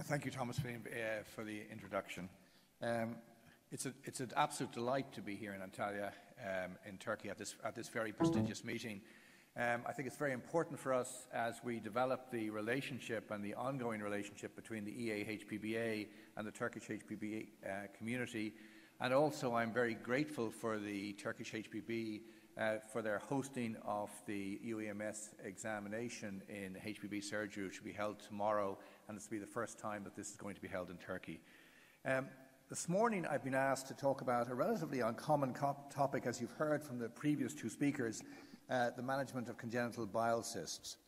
Thank you, Thomas, for the introduction. It's an absolute delight to be here in Antalya, in Turkey, at this very prestigious meeting. I think it's very important for us as we develop the relationship and the ongoing relationship between the E-AHPBA and the Turkish HPB community. And also, I'm very grateful for the Turkish HPB for their hosting of the UEMS examination in HPB surgery, which will be held tomorrow, and this will be the first time that this is going to be held in Turkey. This morning I've been asked to talk about a relatively uncommon topic, as you've heard from the previous two speakers, the management of congenital bile cysts.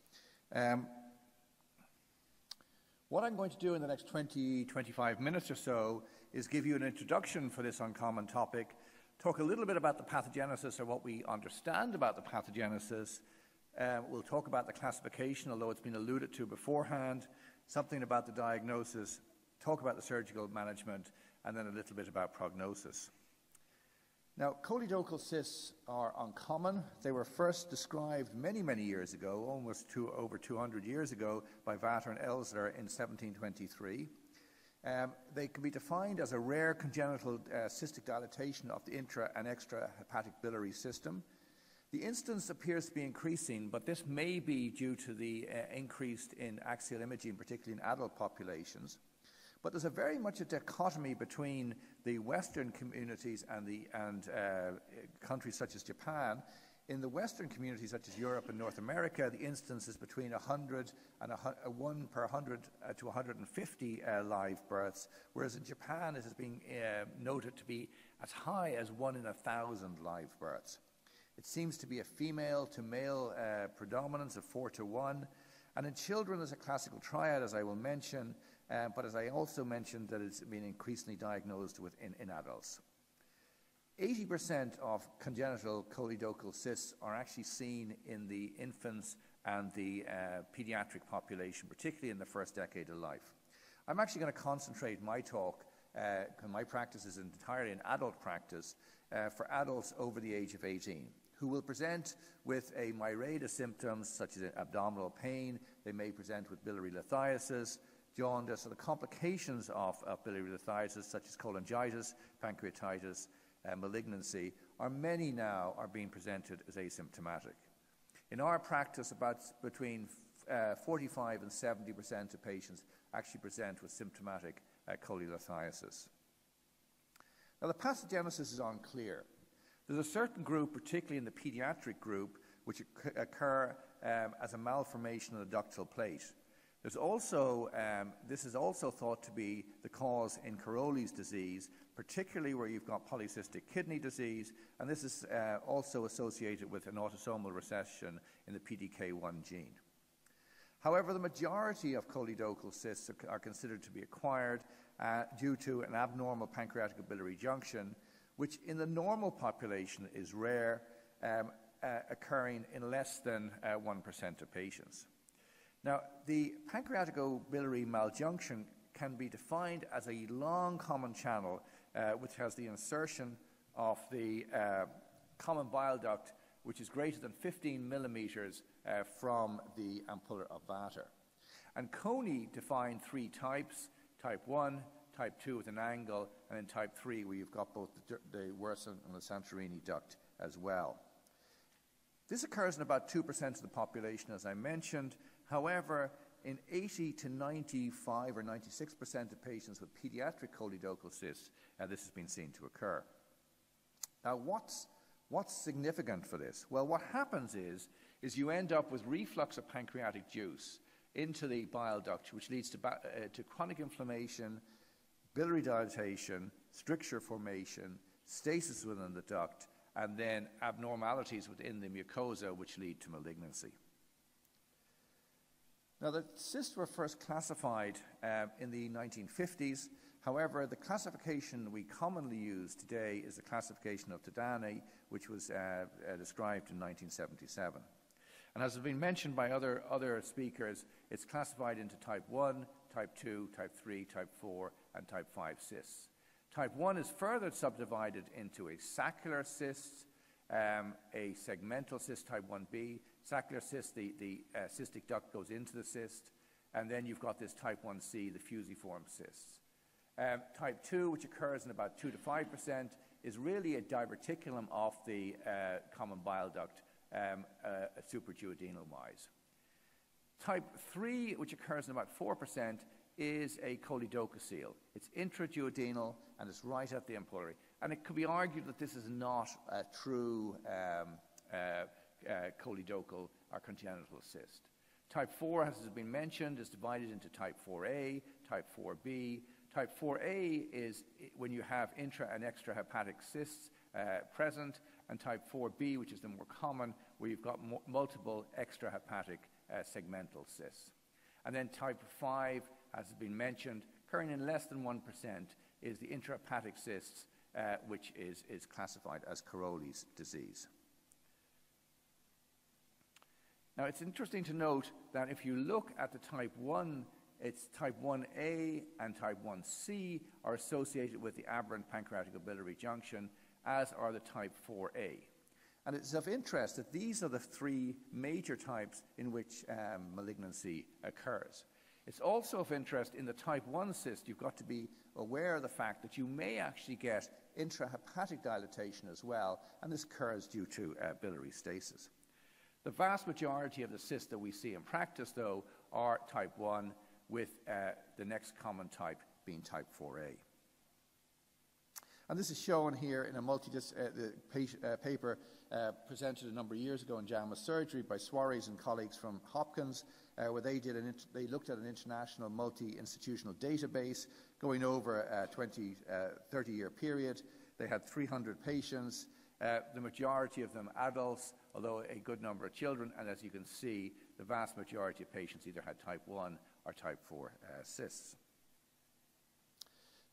What I'm going to do in the next 20-25 minutes or so is give you an introduction for this uncommon topic, talk a little bit about the pathogenesis or what we understand about the pathogenesis. We'll talk about the classification, although it's been alluded to beforehand, something about the diagnosis, talk about the surgical management, and then a little bit about prognosis. Now, choledochal cysts are uncommon. They were first described many, many years ago, over 200 years ago, by Vater and Elsler in 1723. They can be defined as a rare congenital cystic dilatation of the intra and extrahepatic biliary system. The incidence appears to be increasing, but this may be due to the increase in axial imaging, particularly in adult populations. But there's very much a dichotomy between the Western communities and countries such as Japan. In the Western communities, such as Europe and North America, the incidence is between 100 and 1 per 100 to 150 live births, whereas in Japan it is being noted to be as high as 1 in 1,000 live births. It seems to be a female to male predominance of 4 to 1, and in children there's a classical triad, as I will mention, but as I also mentioned, that it's been increasingly diagnosed in adults. 80% of congenital choledochal cysts are actually seen in the infants and the pediatric population, particularly in the first decade of life. I'm actually going to concentrate my talk, my practice is entirely an adult practice, for adults over the age of 18, who will present with a myriad of symptoms such as abdominal pain. They may present with biliary lithiasis, jaundice, or the complications of biliary lithiasis such as cholangitis, pancreatitis, malignancy, or many now are being presented as asymptomatic. In our practice, between 45 and 70% of patients actually present with symptomatic cholelithiasis. Now, the pathogenesis is unclear. There's a certain group, particularly in the pediatric group, which occur as a malformation of the ductal plate. There's also, this is also thought to be the cause in Caroli's disease, particularly where you've got polycystic kidney disease, and this is also associated with an autosomal recession in the PDK1 gene. However, the majority of choledochal cysts are considered to be acquired due to an abnormal pancreatic biliary junction, which in the normal population is rare, occurring in less than 1% of patients. Now, the pancreatico-biliary maljunction can be defined as a long common channel which has the insertion of the common bile duct, which is greater than 15 millimeters from the ampulla of Vater. And Coney defined 3 types: type 1, type 2 with an angle, and then type 3 where you've got both the Werson and the Santorini duct as well. This occurs in about 2% of the population, as I mentioned. However, in 80 to 95 or 96% of patients with pediatric choledochal cysts, this has been seen to occur. Now, what's significant for this? Well, what happens is you end up with reflux of pancreatic juice into the bile duct, which leads to chronic inflammation, biliary dilatation, stricture formation, stasis within the duct, and then abnormalities within the mucosa, which lead to malignancy. Now, the cysts were first classified in the 1950s. However, the classification we commonly use today is the classification of Tadani, which was described in 1977. And as has been mentioned by other speakers, it's classified into type 1, type 2, type 3, type 4, and type 5 cysts. Type 1 is further subdivided into a saccular cyst, a segmental cyst type 1b. Saccular cyst, the cystic duct goes into the cyst. And then you've got this type 1C, the fusiform cysts. Type 2, which occurs in about 2 to 5%, is really a diverticulum of the common bile duct, supraduodenal-wise. Type 3, which occurs in about 4%, is a choledococele. It's intraduodenal and it's right at the ampullary. And it could be argued that this is not a true choledocal or congenital cyst. Type 4, as has been mentioned, is divided into type 4A, type 4B. Type 4A is when you have intra and extrahepatic cysts present, and type 4B, which is the more common, where you've got multiple extrahepatic segmental cysts. And then type 5, as has been mentioned, occurring in less than 1%, is the intrahepatic cysts, which is classified as Caroli's disease. Now, it's interesting to note that if you look at the type 1, it's type 1A and type 1C are associated with the aberrant pancreatico-biliary junction, as are the type 4A. And it's of interest that these are the three major types in which malignancy occurs. It's also of interest in the type 1 cyst, you've got to be aware of the fact that you may actually get intrahepatic dilatation as well, and this occurs due to biliary stasis. The vast majority of the cysts that we see in practice, though, are type 1, with the next common type being type 4A. And this is shown here in a paper presented a number of years ago in JAMA Surgery by Suarez and colleagues from Hopkins, where they looked at an international multi-institutional database going over a 30-year period. They had 300 patients, the majority of them adults, although a good number of children, and as you can see, the vast majority of patients either had type 1 or type 4 cysts.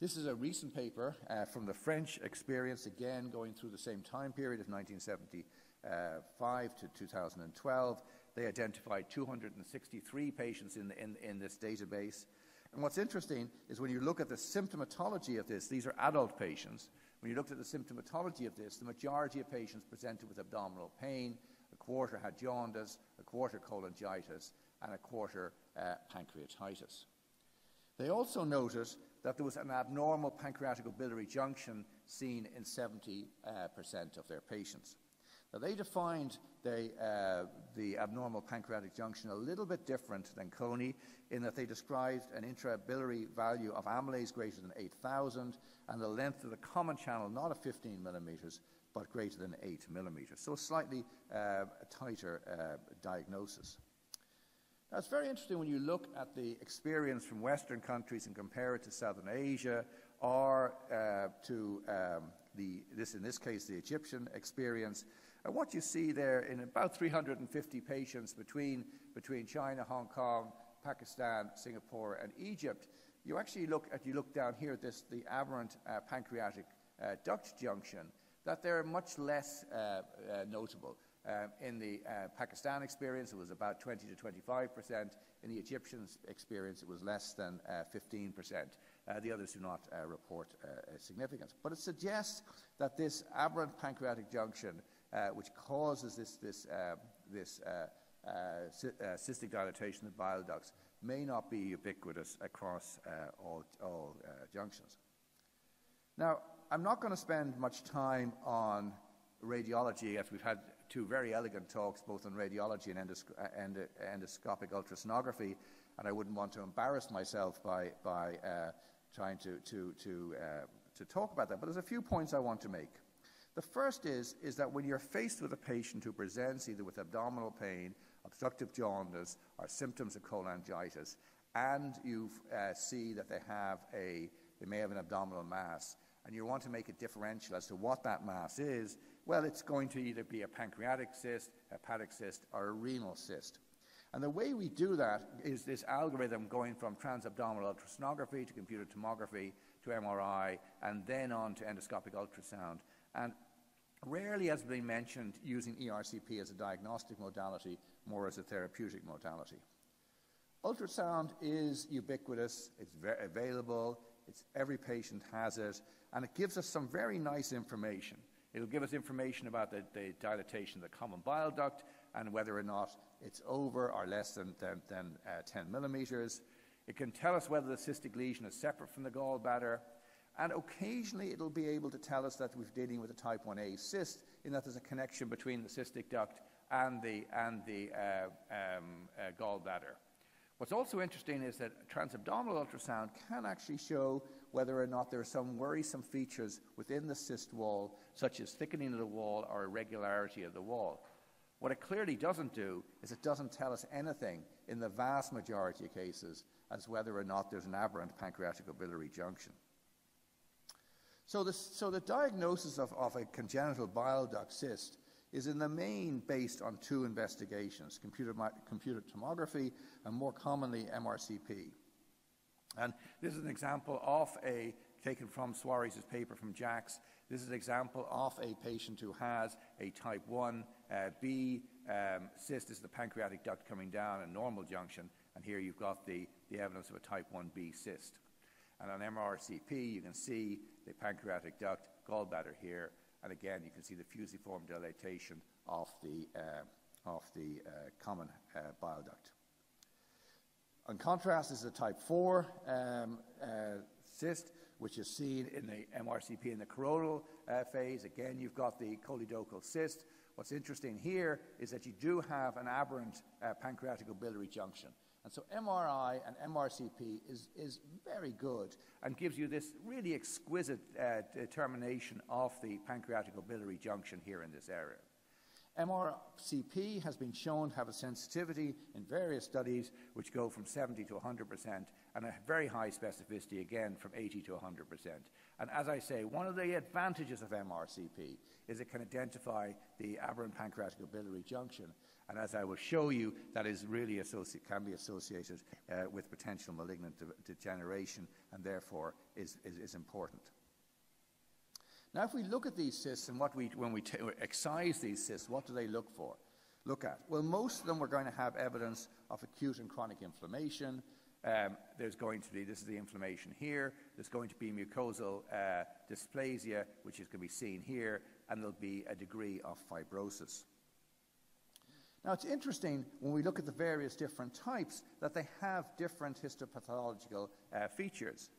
This is a recent paper from the French experience, again going through the same time period of 1975 to 2012. They identified 263 patients in this database. And what's interesting is when you look at the symptomatology of this, these are adult patients. When you looked at the symptomatology of this, the majority of patients presented with abdominal pain, a quarter had jaundice, a quarter cholangitis, and a quarter pancreatitis. They also noted that there was an abnormal pancreatico-biliary junction seen in 70% of their patients. Now, they defined the abnormal pancreatic junction a little bit different than Coney, in that they described an intrabiliary value of amylase greater than 8,000 and the length of the common channel not of 15 millimeters, but greater than 8 millimeters. So a slightly tighter diagnosis. Now, it's very interesting when you look at the experience from Western countries and compare it to Southern Asia, or to in this case, the Egyptian experience. And what you see there in about 350 patients between China, Hong Kong, Pakistan, Singapore, and Egypt, you actually look down here at the aberrant pancreatic duct junction, that they're much less notable. In the Pakistan experience, it was about 20 to 25%. In the Egyptian experience, it was less than 15%. The others do not report significance. But it suggests that this aberrant pancreatic junction, which causes this cystic dilatation of bile ducts, may not be ubiquitous across all junctions. Now, I'm not going to spend much time on radiology, as we've had two very elegant talks, both on radiology and endoscopic ultrasonography, and I wouldn't want to embarrass myself by trying to talk about that. But there's a few points I want to make. The first is that when you're faced with a patient who presents either with abdominal pain, obstructive jaundice, or symptoms of cholangitis, and you see that they may have an abdominal mass, and you want to make a differential as to what that mass is, well, it's going to either be a pancreatic cyst, hepatic cyst, or a renal cyst. And the way we do that is this algorithm going from transabdominal ultrasonography to computed tomography to MRI, and then on to endoscopic ultrasound. And rarely has been mentioned using ERCP as a diagnostic modality, more as a therapeutic modality. Ultrasound is ubiquitous, it's very available, every patient has it, and it gives us some very nice information. It'll give us information about the dilatation of the common bile duct and whether or not it's over or less than 10 millimeters. It can tell us whether the cystic lesion is separate from the gallbladder, and occasionally it'll be able to tell us that we're dealing with a type 1A cyst, in that there's a connection between the cystic duct and the gallbladder. What's also interesting is that transabdominal ultrasound can actually show whether or not there are some worrisome features within the cyst wall, such as thickening of the wall or irregularity of the wall. What it clearly doesn't do is it doesn't tell us anything in the vast majority of cases as whether or not there's an aberrant pancreatico-biliary junction. So the diagnosis of a congenital bile duct cyst is in the main based on two investigations, computer tomography and more commonly MRCP. And this is an example of taken from Suarez's paper from Jack's. This is an example of a patient who has a type 1B cyst. This is the pancreatic duct coming down, a normal junction, and here you've got the evidence of a type 1B cyst. And on MRCP, you can see the pancreatic duct, gallbladder here, and again, you can see the fusiform dilatation of the common bile duct. In contrast, this is a type 4 cyst, which is seen in the MRCP in the coronal phase. Again, you've got the choledochal cyst. What's interesting here is that you do have an aberrant pancreatico-biliary junction. And so MRI and MRCP is very good and gives you this really exquisite determination of the pancreatico-biliary junction here in this area. MRCP has been shown to have a sensitivity in various studies which go from 70 to 100% and a very high specificity, again, from 80 to 100%. And as I say, one of the advantages of MRCP is it can identify the aberrant pancreatico-biliary junction. And as I will show you, that is really can be associated with potential malignant degeneration and therefore is important. Now, if we look at these cysts and when we excise these cysts, what do they look at? Well, most of them we're going to have evidence of acute and chronic inflammation. There's going to be, this is the inflammation here, there's going to be mucosal dysplasia, which is going to be seen here, and there'll be a degree of fibrosis. Now, it's interesting when we look at the various different types that they have different histopathological features.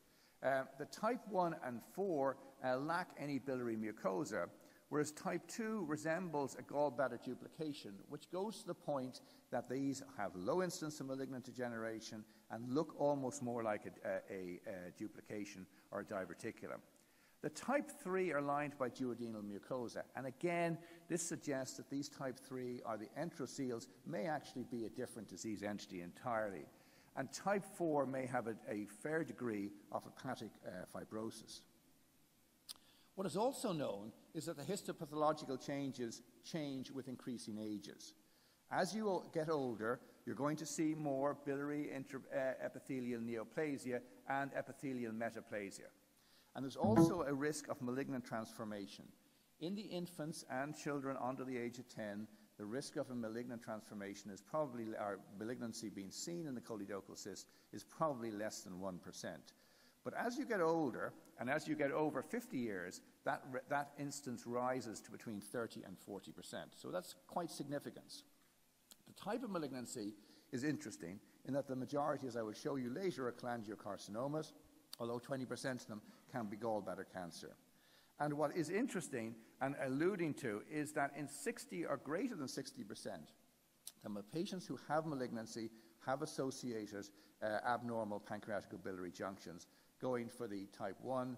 The type 1 and 4 lack any biliary mucosa, whereas type 2 resembles a gallbladder duplication, which goes to the point that these have low incidence of malignant degeneration and look almost more like a duplication or a diverticulum. The type 3 are lined by duodenal mucosa, and again, this suggests that these type 3 or the enteroceles may actually be a different disease entity entirely. And type 4 may have a fair degree of hepatic fibrosis. What is also known is that the histopathological changes change with increasing ages. As you get older, you're going to see more biliary epithelial neoplasia and epithelial metaplasia. And there's also a risk of malignant transformation. In the infants and children under the age of 10, the risk of a malignant transformation is probably, or malignancy being seen in the choledochal cyst, is probably less than 1%. But as you get older, and as you get over 50 years, that instance rises to between 30 and 40%. So that's quite significant. The type of malignancy is interesting in that the majority, as I will show you later, are cholangiocarcinomas, although 20% of them can be gallbladder cancer. And what is interesting and alluding to is that in 60 or greater than 60%, the patients who have malignancy have associated abnormal pancreatico-biliary junctions, going for the type 1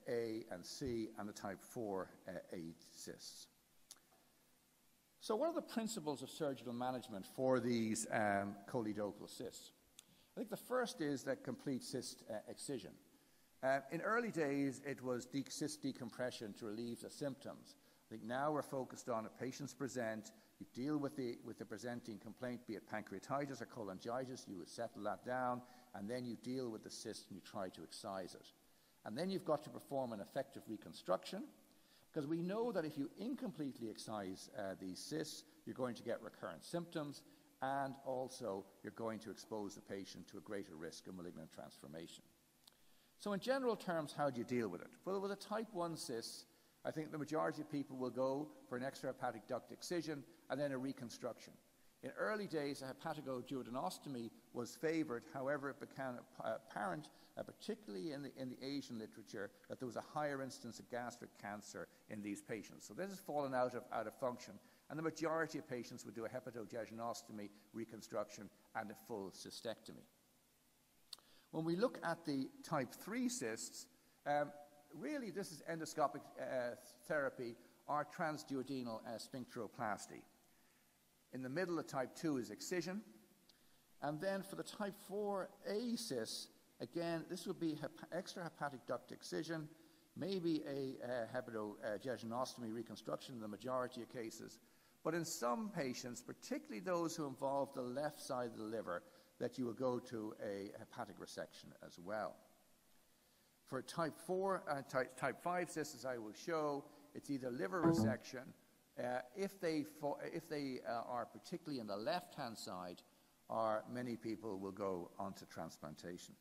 A and C and the type 4 A cysts. So what are the principles of surgical management for these choledochal cysts? I think the first is that complete cyst excision. In early days, it was cyst decompression to relieve the symptoms. I think now we're focused on if patients present, you deal with the presenting complaint, be it pancreatitis or cholangitis, you would settle that down, and then you deal with the cyst and you try to excise it. And then you've got to perform an effective reconstruction, because we know that if you incompletely excise these cysts, you're going to get recurrent symptoms, and also you're going to expose the patient to a greater risk of malignant transformation. So in general terms, how do you deal with it? Well, with a type 1 cyst, I think the majority of people will go for an extrahepatic duct excision and then a reconstruction. In early days, a hepatoduodenostomy was favored. However, it became apparent, particularly in the Asian literature, that there was a higher incidence of gastric cancer in these patients. So this has fallen out of function, and the majority of patients would do a hepatoduodenostomy reconstruction and a full cystectomy. When we look at the type 3 cysts, really this is endoscopic therapy or transduodenal sphincteroplasty. In the middle of type 2 is excision. And then for the type 4A cysts, again, this would be extrahepatic duct excision, maybe a hepatoduodenostomy reconstruction in the majority of cases. But in some patients, particularly those who involve the left side of the liver, that you will go to a hepatic resection as well. For type 4 and type 5 cysts, as I will show, it's either liver resection. If they are particularly in the left-hand side, or many people will go onto transplantation.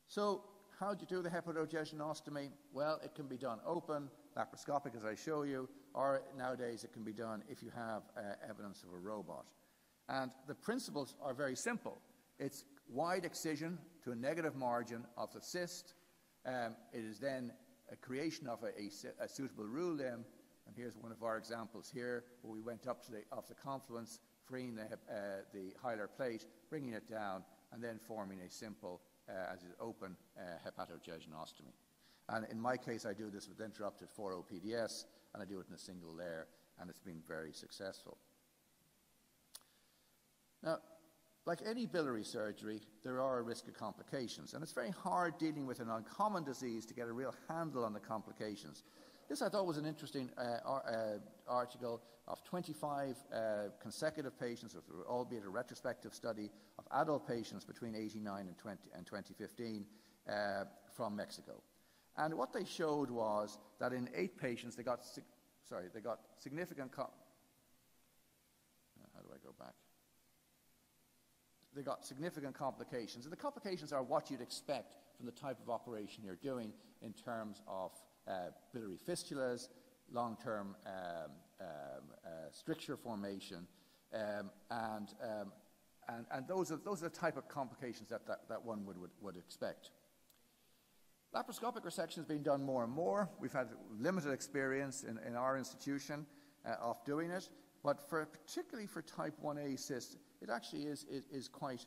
So how do you do the hepatoduodenostomy? Well, it can be done open, laparoscopic as I show you, or nowadays it can be done if you have evidence of a robot. And the principles are very simple. It's wide excision to a negative margin of the cyst. It is then a creation of a suitable rule limb. And here's one of our examples here, where we went up to the confluence, freeing the hilar plate, bringing it down, and then forming a simple, as is open, hepatoduodenostomy. And in my case, I do this with interrupted 4-OPDS, and I do it in a single layer, and it's been very successful. Now, like any biliary surgery, there are a risk of complications, and it's very hard dealing with an uncommon disease to get a real handle on the complications. This I thought was an interesting article of 25 consecutive patients, albeit a retrospective study of adult patients between 1989 and 2015 from Mexico. And what they showed was that in 8 patients, they got significant They got significant complications. And the complications are what you'd expect from the type of operation you're doing in terms of biliary fistulas, long-term stricture formation, and those are the type of complications that one would expect. Laparoscopic resection has been done more and more. We've had limited experience in our institution of doing it, but particularly for type 1A cysts, it actually is quite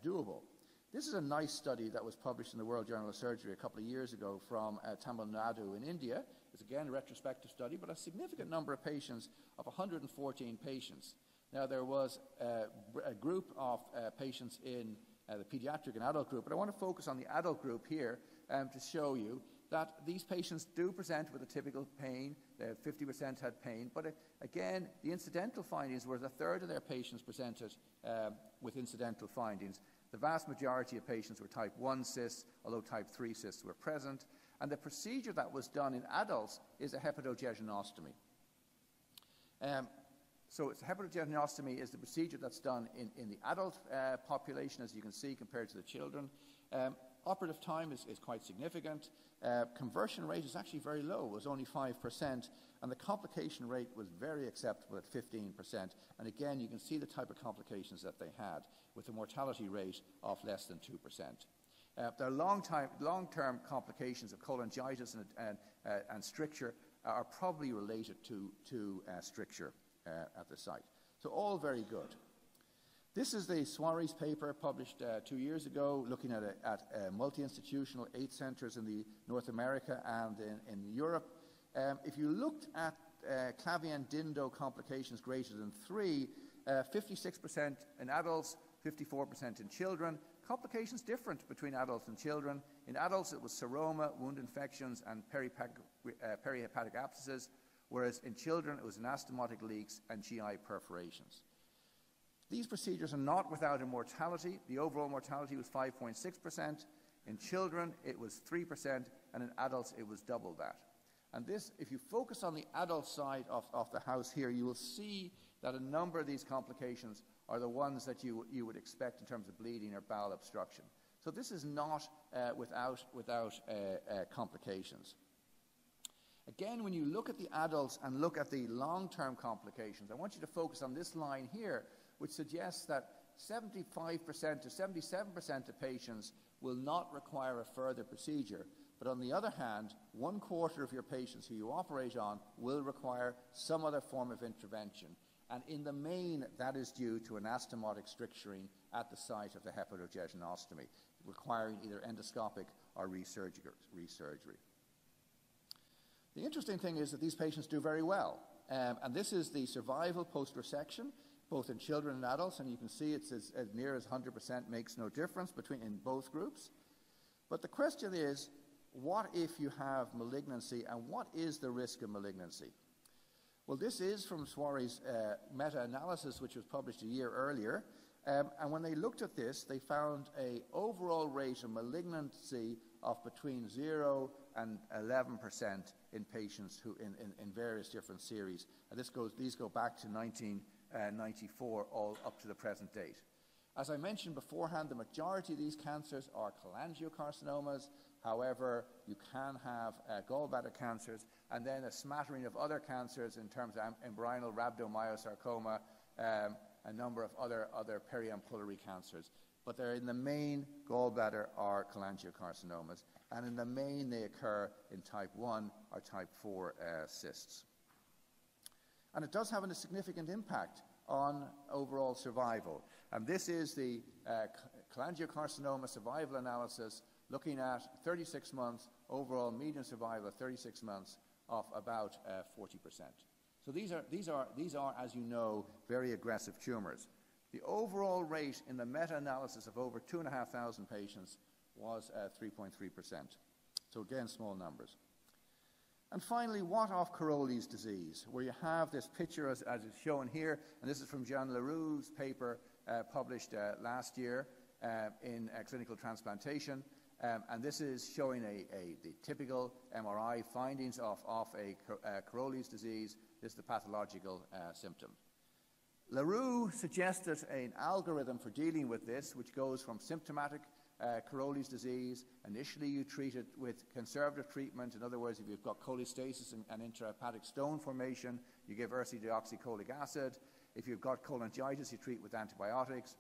doable. This is a nice study that was published in the World Journal of Surgery a couple of years ago from Tamil Nadu in India. It's again a retrospective study, but a significant number of patients, of 114 patients. Now there was a group of patients in the pediatric and adult group, but I want to focus on the adult group here to show you that these patients do present with a typical pain. 50% had pain, but again, the incidental findings were a third of their patients presented with incidental findings. The vast majority of patients were type 1 cysts, although type 3 cysts were present. And the procedure that was done in adults is a hepatoduodenostomy. So hepatoduodenostomy is the procedure that's done in the adult population, as you can see, compared to the children. Operative time is quite significant. Conversion rate is actually very low. It was only 5%, and the complication rate was very acceptable at 15%. And again, you can see the type of complications that they had, with a mortality rate of less than 2%. Their long-term complications of cholangitis and stricture are probably related to stricture at the site. So all very good. This is the Cerrahi paper published 2 years ago, looking at multi-institutional 8 centers in North America and in Europe. If you looked at Clavien-Dindo complications greater than 3, 56% in adults, 54% in children. Complications different between adults and children. In adults, it was seroma, wound infections, and perihepatic abscesses, whereas in children, it was anastomotic leaks and GI perforations. These procedures are not without a mortality. The overall mortality was 5.6%. In children, it was 3%, and in adults, it was double that. And this, if you focus on the adult side of the house here, you will see that a number of these complications are the ones that you would expect in terms of bleeding or bowel obstruction. So this is not without complications. Again, when you look at the adults and look at the long-term complications, I want you to focus on this line here, which suggests that 75% to 77% of patients will not require a further procedure. But on the other hand, 1/4 of your patients who you operate on will require some other form of intervention. And in the main, that is due to anastomotic stricturing at the site of the hepatogegenostomy, requiring either endoscopic or resurgery. The interesting thing is that these patients do very well. And this is the survival post-resection, both in children and adults. And you can see it's as near as 100% makes no difference in both groups. But the question is, what if you have malignancy, and what is the risk of malignancy? Well, this is from Cerrahi's meta-analysis, which was published a year earlier. And when they looked at this, they found an overall rate of malignancy of between 0 and 11% in patients who in various different series. And these go back to 1994, all up to the present date. As I mentioned beforehand, the majority of these cancers are cholangiocarcinomas. However, you can have gallbladder cancers, and then a smattering of other cancers in terms of embryonal rhabdomyosarcoma, a number of other periampullary cancers. But they're in the main gallbladder or cholangiocarcinomas, and in the main they occur in type 1 or type 4 cysts. And it does have a significant impact on overall survival. And this is the cholangiocarcinoma survival analysis, looking at 36 months, overall median survival of 36 months of about 40%. So these are, as you know, very aggressive tumors. The overall rate in the meta-analysis of over 2,500 patients was 3.3%. So again, small numbers. And finally, what of Caroli's disease, where you have this picture as is shown here, and this is from Jean Leroux's paper published last year in clinical transplantation. And this is showing the typical MRI findings of a Caroli's disease. This is the pathological symptom. Leroux suggested an algorithm for dealing with this, which goes from symptomatic Caroli's disease. Initially, you treat it with conservative treatment. In other words, if you've got cholestasis and intrahepatic stone formation, you give ursodeoxycholic acid. If you've got cholangitis, you treat with antibiotics.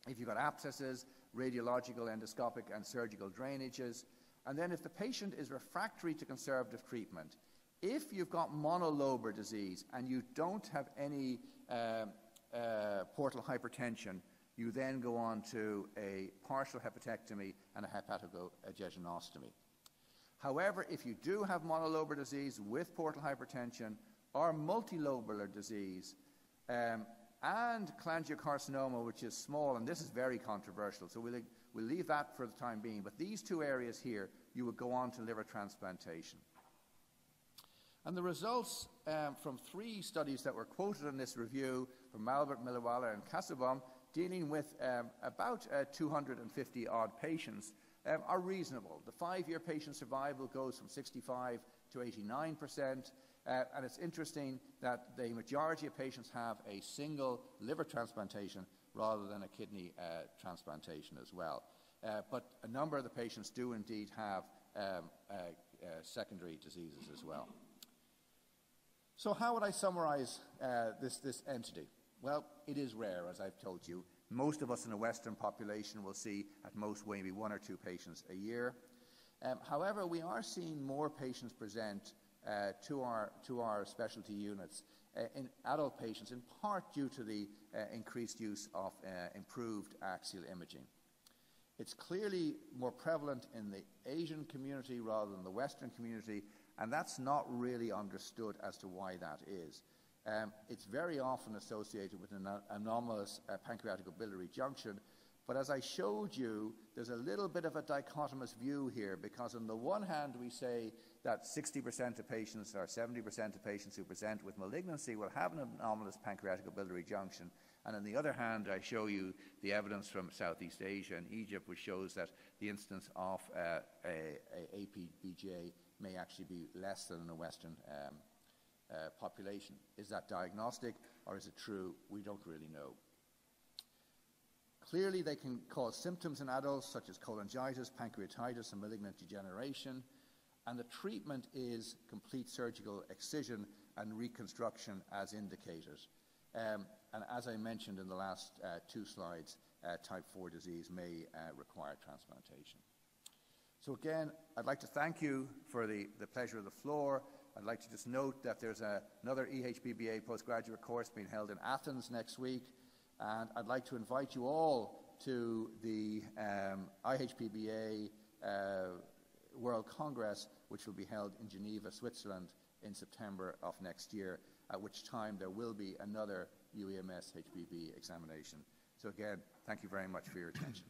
If you've got abscesses, radiological, endoscopic, and surgical drainages. And then if the patient is refractory to conservative treatment, if you've got monolobar disease and you don't have any portal hypertension, you then go on to a partial hepatectomy and a hepatogegenostomy. However, if you do have monolobar disease with portal hypertension or multilobular disease, and cholangiocarcinoma, which is small, and this is very controversial, so we'll leave that for the time being. But these two areas here, you would go on to liver transplantation. And the results from 3 studies that were quoted in this review from Malbert, Miliwala, and Kasım, dealing with about 250-odd patients, are reasonable. The 5-year patient survival goes from 65 to 89%. And it's interesting that the majority of patients have a single liver transplantation rather than a kidney transplantation as well. But a number of the patients do indeed have secondary diseases as well. So how would I summarize this entity? Well, it is rare, as I've told you. Most of us in the Western population will see at most maybe 1 or 2 patients a year. However, we are seeing more patients present to our specialty units in adult patients, in part due to the increased use of improved axial imaging. It's clearly more prevalent in the Asian community rather than the Western community, and that's not really understood as to why that is. It's very often associated with an anomalous pancreatico-biliary junction, but as I showed you, there's a little bit of a dichotomous view here, because on the one hand we say that 60% of patients or 70% of patients who present with malignancy will have an anomalous pancreatico-biliary junction, and on the other hand I show you the evidence from Southeast Asia and Egypt, which shows that the incidence of AHPBA may actually be less than in the Western population. Is that diagnostic or is it true? We don't really know. Clearly, they can cause symptoms in adults such as cholangitis, pancreatitis, and malignant degeneration. and the treatment is complete surgical excision and reconstruction as indicated. And as I mentioned in the last 2 slides, type 4 disease may require transplantation. So again, I'd like to thank you for the pleasure of the floor. I'd like to just note that there's another E-AHPBA postgraduate course being held in Athens next week, and I'd like to invite you all to the E-AHPBA World Congress, which will be held in Geneva, Switzerland in September of next year, at which time there will be another UEMS HPB examination. So again, thank you very much for your attention.